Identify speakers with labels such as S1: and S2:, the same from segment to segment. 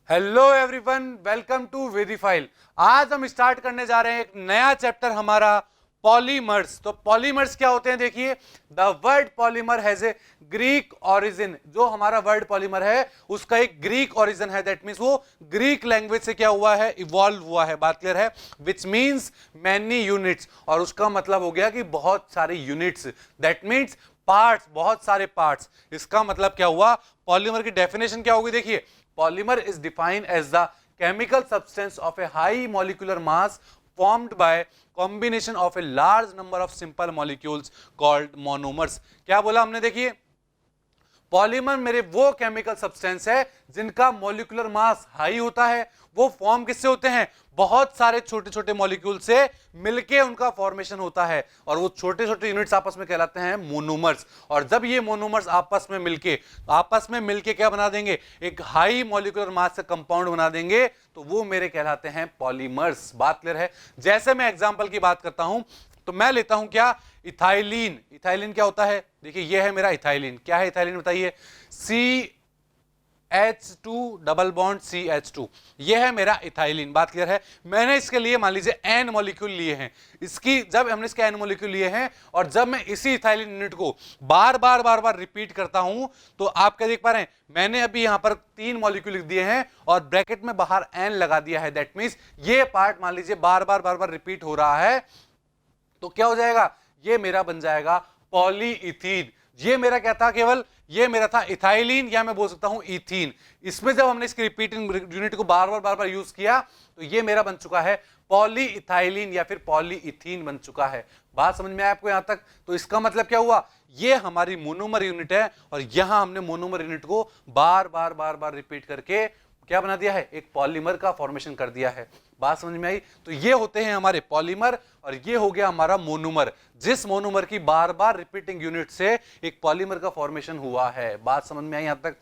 S1: Hello everyone, welcome to Verifile. आज हम start करने जा रहे हैं एक नया चैप्टर हमारा पॉलीमर्स। तो पॉलीमर्स क्या होते हैं? देखिए, the word polymer has a Greek origin. जो हमारा वर्ड पॉलीमर है उसका एक ग्रीक ओरिजिन है। दैट मीन्स वो ग्रीक लैंग्वेज से क्या हुआ है? इवॉल्व हुआ है। बात क्लियर है? विच मीन्स मैनी यूनिट्स, और उसका मतलब हो गया कि बहुत सारे यूनिट्स। दैट मीन्स पार्ट्स, बहुत सारे पार्ट्स। इसका मतलब क्या हुआ? पॉलीमर की डेफिनेशन क्या होगी? देखिए, polymer is defined as the chemical substance of a high molecular mass formed by combination of a large number of simple molecules called monomers। क्या बोला हमने? देखिए, पॉलीमर मेरे वो केमिकल सब्सटेंस है जिनका मॉलिक्यूलर मास हाई होता है। वो फॉर्म किससे होते हैं? बहुत सारे छोटे छोटे मॉलिक्यूल से मिलके उनका फॉर्मेशन होता है, और वो छोटे छोटे यूनिट्स आपस में कहलाते हैं मोनोमर्स। और जब ये मोनोमर्स आपस में मिलके क्या बना देंगे? एक हाई मॉलिक्यूलर मास से कंपाउंड बना देंगे, तो वो मेरे कहलाते हैं पॉलीमर्स। बात क्लियर है? जैसे मैं एग्जांपल की बात करता हूं, तो मैं लेता हूं क्या? इथाइलिन। इथाइलिन क्या होता है? देखिए, ये है मेरा इथाइलिन। क्या है इथाइलिन? बताइए। CH2 डबल बॉन्ड CH2, ये है मेरा इथाइलिन। बात क्लियर है? मैंने इसके लिए मान लीजिए n मॉलिक्यूल लिए हैं। जब हमने इसके n मॉलिक्यूल लिए हैं और जब मैं इसी इथाइलिन यूनिट को बार बार रिपीट करता हूं, तो आप क्या देख पा रहे हैं? मैंने अभी यहां पर 3 मॉलिक्यूल लिख दिए हैं और ब्रैकेट में बाहर n लगा दिया है। दैट मीन्स ये पार्ट मान लीजिए बार बार रिपीट हो रहा है, तो क्या हो जाएगा? ये मेरा बन जाएगा पॉलीइथीन। ये मेरा क्या था? केवल ये मेरा था इथाइलिन, या मैं बोल सकता हूं इथीन। इसमें जब हमने इसकी रिपीटिंग यूनिट को बार बार यूज किया, तो ये मेरा बन चुका है पॉलीइथाइलिन या फिर पॉलीइथीन बन चुका है। बात समझ में आया आपको यहां तक? तो इसका मतलब क्या हुआ? ये हमारी मोनोमर यूनिट है, और यहां हमने मोनोमर यूनिट को बार बार रिपीट करके क्या बना दिया है? एक पॉलीमर का फॉर्मेशन कर दिया है। बात समझ में आई? तो ये होते हैं हमारे पॉलीमर, और ये हो गया हमारा मोनोमर, जिस मोनोमर की बार बार रिपीटिंग यूनिट से एक पॉलीमर का फॉर्मेशन हुआ है। बात समझ में आई यहां तक?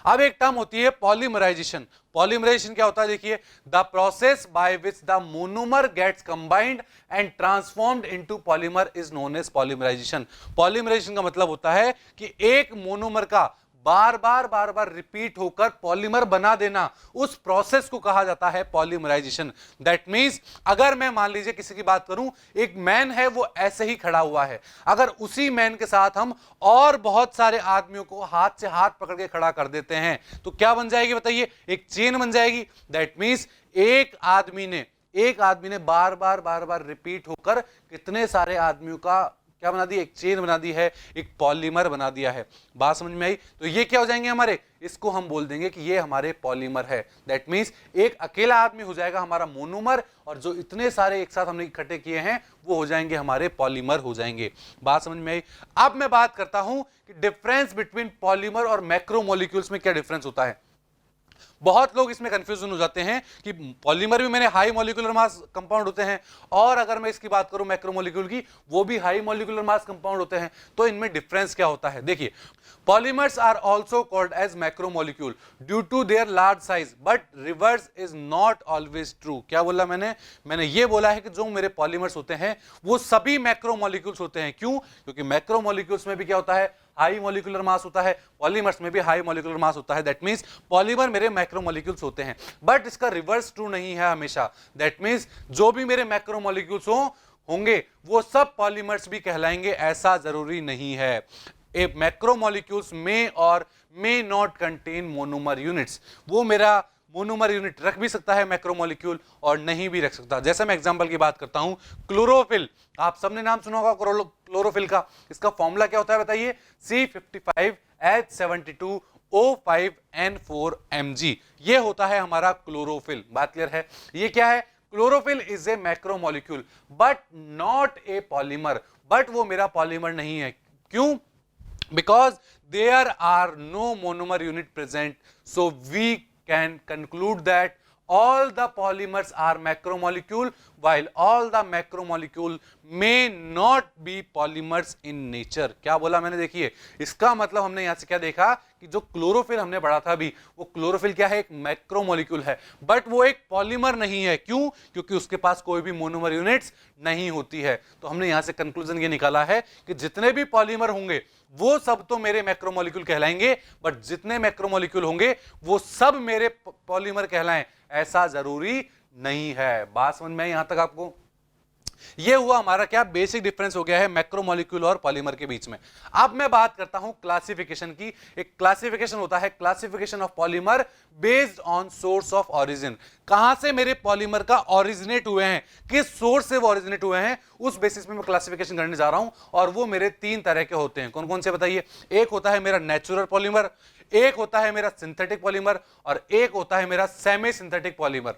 S1: अब एक टर्म होती है पॉलीमराइजेशन। पॉलीमराइजेशन क्या होता है? देखिए, the process by which the monomer gets combined and transformed into polymer is known as polymerization. Polymerization का मतलब होता है कि एक मोनोमर का बार बार रिपीट होकर पॉलीमर बना देना, उस प्रोसेस को कहा जाता है पॉलीमराइजेशन। दैट मींस अगर मैं मान लीजिए किसी की बात करूं, एक मैन है, वो ऐसे ही खड़ा हुआ है। अगर उसी मैन के साथ हम और बहुत सारे आदमियों को हाथ से हाथ पकड़ के खड़ा कर देते हैं, तो क्या बन जाएगी? बताइए। एक चेन बन जाएगी। दैट मींस एक आदमी ने बार बार रिपीट होकर कितने सारे आदमियों का क्या बना दी? एक चेन बना दी है, एक पॉलीमर बना दिया है। बात समझ में आई? तो ये क्या हो जाएंगे हमारे? इसको हम बोल देंगे कि ये हमारे पॉलीमर है। दैट मींस एक अकेला आदमी हो जाएगा हमारा मोनोमर, और जो इतने सारे एक साथ हमने इकट्ठे किए हैं वो हो जाएंगे हमारे पॉलीमर हो जाएंगे। बात समझ में आई? अब मैं बात करता हूं कि डिफरेंस बिटवीन पॉलीमर और मैक्रोमोलिक्यूल्स में क्या डिफरेंस होता है। बहुत लोग इसमें कंफ्यूजन हो जाते हैं कि पॉलीमर भी मैंने हाई मॉलिक्यूलर मास कंपाउंड होते हैं, और अगर मैं इसकी बात करूं मैक्रोमोलिक्यूल की, वो भी हाई मॉलिक्यूलर मास कंपाउंड होते हैं। तो इनमें डिफरेंस क्या होता है? देखिए, polymers are also called as macromolecule due to their large size, but reverse is not always true. क्या बोला मैंने ये बोला है कि जो मेरे पॉलीमर्स होते हैं वो सभी मैक्रोमोलिक्यूल्स होते हैं। क्यों? क्योंकि मैक्रोमोलिक्यूल्स में भी क्या होता है? हाई मॉलिक्यूलर मास होता है। पॉलीमर्स में भी हाई मॉलिक्यूलर मास होता है। दैट मींस पॉलीमर मेरे मैक्रोमोलिक्यूल्स होते हैं, बट इसका रिवर्स ट्रू नहीं है हमेशा। दैट मींस जो भी मेरे मैक्रोमोलिक्यूल्स होंगे वो सब पॉलीमर्स भी कहलाएंगे, ऐसा जरूरी नहीं है। ए मैक्रोमोलिक्यूल्स में और may not contain monomer units. वो मेरा मोनोमर यूनिट रख भी सकता है मैक्रोमोलिक्यूल, और नहीं भी रख सकता। जैसे मैं एग्जांपल की बात करता हूं, क्लोरोफिल। आप सबने नाम सुना होगा क्लोरोफिल का। इसका फॉर्मूला क्या होता है? बताइए। C55H72O5N4Mg, ये होता है हमारा क्लोरोफिल। बात क्लियर है? ये क्या है? Chlorophyll is a macromolecule but not a polymer. But वो मेरा पॉलीमर नहीं है। क्यों? because there are no monomer unit present, so we can conclude that all the polymers are macromolecule, while all the macromolecule may not be polymers in nature। क्या बोला मैंने? देखिए, इसका मतलब हमने यहां से क्या देखा कि जो क्लोरोफिल हमने पढ़ा था अभी, वो क्लोरोफिल क्या है, एक मैक्रोमोलिक्यूल है, बट वो एक पॉलीमर नहीं है। क्यों? क्योंकि उसके पास कोई भी मोनोमर यूनिट्स नहीं होती है। तो हमने यहां से कंक्लूजन ये निकाला है कि जितने भी पॉलीमर होंगे वो सब तो मेरे मैक्रोमोलिक्यूल कहलाएंगे, बट जितने मैक्रोमोलिक्यूल होंगे वो सब मेरे पॉलीमर कहलाएं ऐसा जरूरी नहीं है। बात समझ में आई यहां तक आपको? ये हुआ हमारा क्या बेसिक डिफरेंस हो गया है मैक्रोमोलिक्यूल और पॉलीमर के बीच में। अब मैं बात करता हूं क्लासिफिकेशन की। एक क्लासिफिकेशन होता है, classification of polymer based on source of origin. कहां से मेरे पॉलीमर का ओरिजिनेट हुए हैं, किस सोर्स से वो ओरिजिनेट हुए हैं, उस बेसिस पे मैं क्लासिफिकेशन करने जा रहा हूं। और वो मेरे 3 तरह के होते हैं। कौन कौन से बताइए? एक होता है मेरा नेचुरल पॉलीमर, एक होता है मेरा सिंथेटिक पॉलीमर, और एक होता है मेरा सेमी सिंथेटिक पॉलीमर।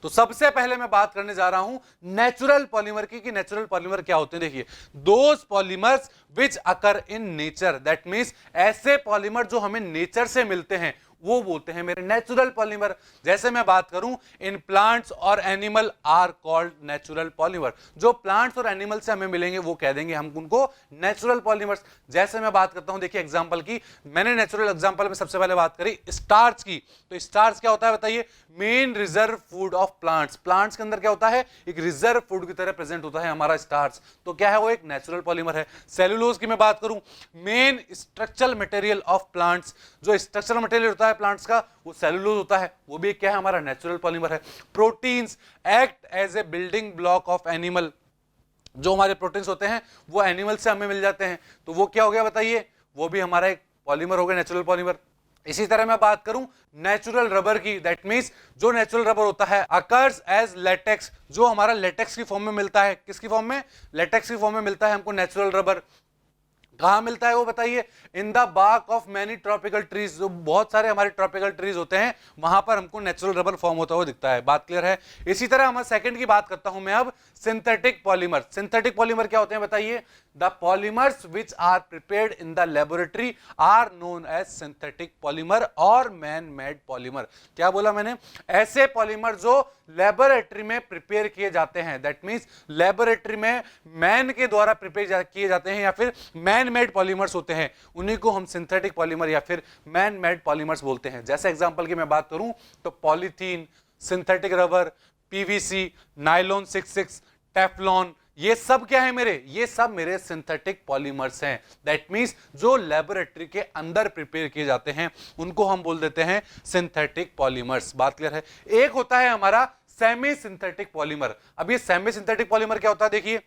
S1: तो सबसे पहले मैं बात करने जा रहा हूं नेचुरल पॉलीमर की, कि नेचुरल पॉलीमर क्या होते हैं। देखिए, those polymers which occur in nature, that means ऐसे पॉलीमर जो हमें नेचर से मिलते हैं वो बोलते हैं मेरे नेचुरल पॉलीमर। जैसे मैं बात करूं, इन प्लांट्स और animal are called natural polymer. जो प्लांट्स और एनिमल से हमें मिलेंगे वो कह देंगे हम उनको नेचुरल पॉलीमर्स। जैसे मैं बात करता हूं, देखिए एग्जांपल की, मैंने नेचुरल एग्जांपल में सबसे पहले बात करी स्टार्च की। तो स्टार्च क्या होता है बताइए? Main reserve food of plants. Plants के अंदर क्या होता है? एक रिजर्व फूड की तरह प्रेजेंट होता है हमारा स्टार्च। तो क्या है वो? एक नेचुरल पॉलीमर है। सेलुलोज की मैं बात करूं, main structural material of plants. जो स्ट्रक्चरल मटेरियल होता है प्लांट्स का वो सेलुलोज होता है, वो भी क्या है? हमारा नेचुरल पॉलीमर है। Proteins act as a building block of animal. जो हमारे प्रोटीन्स होते हैं वो एनिमल से हमें मिल जाते हैं, तो वो क्या हो गया बताइए? वो भी हमारा एक पॉलीमर हो गया, नेचुरल पॉलीमर। इसी तरह मैं बात करूं नेचुरल रबर की, दैट मींस जो नेचुरल रबर होता है अकर्स एज लेटेक्स। जो हमारा लेटेक्स की फॉर्म में मिलता है, किसकी फॉर्म में? लेटेक्स की फॉर्म में मिलता है हमको नेचुरल रबर। कहां मिलता है वो बताइए? In the bark of many tropical trees. जो बहुत सारे हमारे ट्रॉपिकल ट्रीज होते हैं वहां पर हमको नेचुरल रबर फॉर्म होता हुआ दिखता है। बात क्लियर है? इसी तरह हम सेकंड की बात करता हूं मैं अब, सिंथेटिक पॉलीमर। सिंथेटिक पॉलीमर क्या होते हैं बताइए? The polymers which are prepared in the laboratory are known as synthetic polymer और मैन मेड पॉलीमर। क्या बोला मैंने? ऐसे पॉलीमर जो लेबोरेटरी में प्रिपेयर किए जाते हैं, दैट मींस लेबोरेटरी में मैन के द्वारा प्रिपेयर किए जाते हैं या फिर मैन मेड पॉलीमर्स होते हैं, उन्हीं को हम सिंथेटिक पॉलीमर या फिर मैन मेड पॉलीमर्स बोलते हैं। जैसे एग्जांपल की मैं बात करूं तो polythene, synthetic rubber, PVC, nylon 66, Teflon, ये सब क्या है मेरे? ये सब मेरे सिंथेटिक पॉलीमर्स हैं। दैट मींस जो लेबोरेटरी के अंदर प्रिपेयर किए जाते हैं उनको हम बोल देते हैं सिंथेटिक पॉलीमर्स। बात क्लियर है? एक होता है हमारा सेमी सिंथेटिक पॉलीमर। अब ये सेमी सिंथेटिक पॉलीमर क्या होता है? देखिए,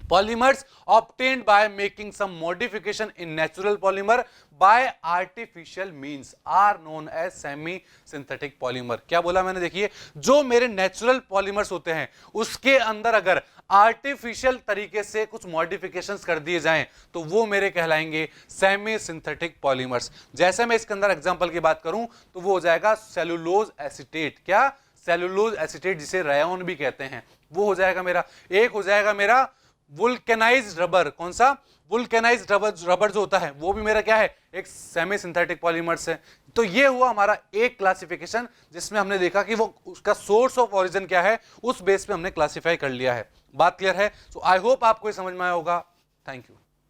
S1: polymers obtained by making some modification in natural polymer by artificial means are known as semi synthetic polymer। क्या बोला मैंने? देखिए, जो मेरे नेचुरल पॉलीमर्स होते हैं उसके अंदर अगर आर्टिफिशियल तरीके से कुछ मॉडिफिकेशंस कर दिए जाएं तो वो मेरे कहलाएंगे सेमी सिंथेटिक पॉलीमर्स। जैसे मैं इसके अंदर एग्जांपल की बात करूं तो वो हो जाएगा सेलुलोज एसीटेट। क्या? सेलुलोज एसीटेट, जिसे रेयन भी कहते हैं, वो हो जाएगा मेरा। एक हो जाएगा मेरा वुल्केनाइज्ड रबर। कौन सा? वुल्केनाइज्ड रबर जो होता है वो भी मेरा क्या है? एक सेमी सिंथेटिक पॉलीमर्स है। तो ये हुआ हमारा एक क्लासिफिकेशन जिसमें हमने देखा कि वो उसका सोर्स ऑफ ओरिजिन क्या है, उस बेस पे हमने क्लासिफाई कर लिया है। बात क्लियर है? सो आई होप आपको ये समझ में आया होगा। Thank you.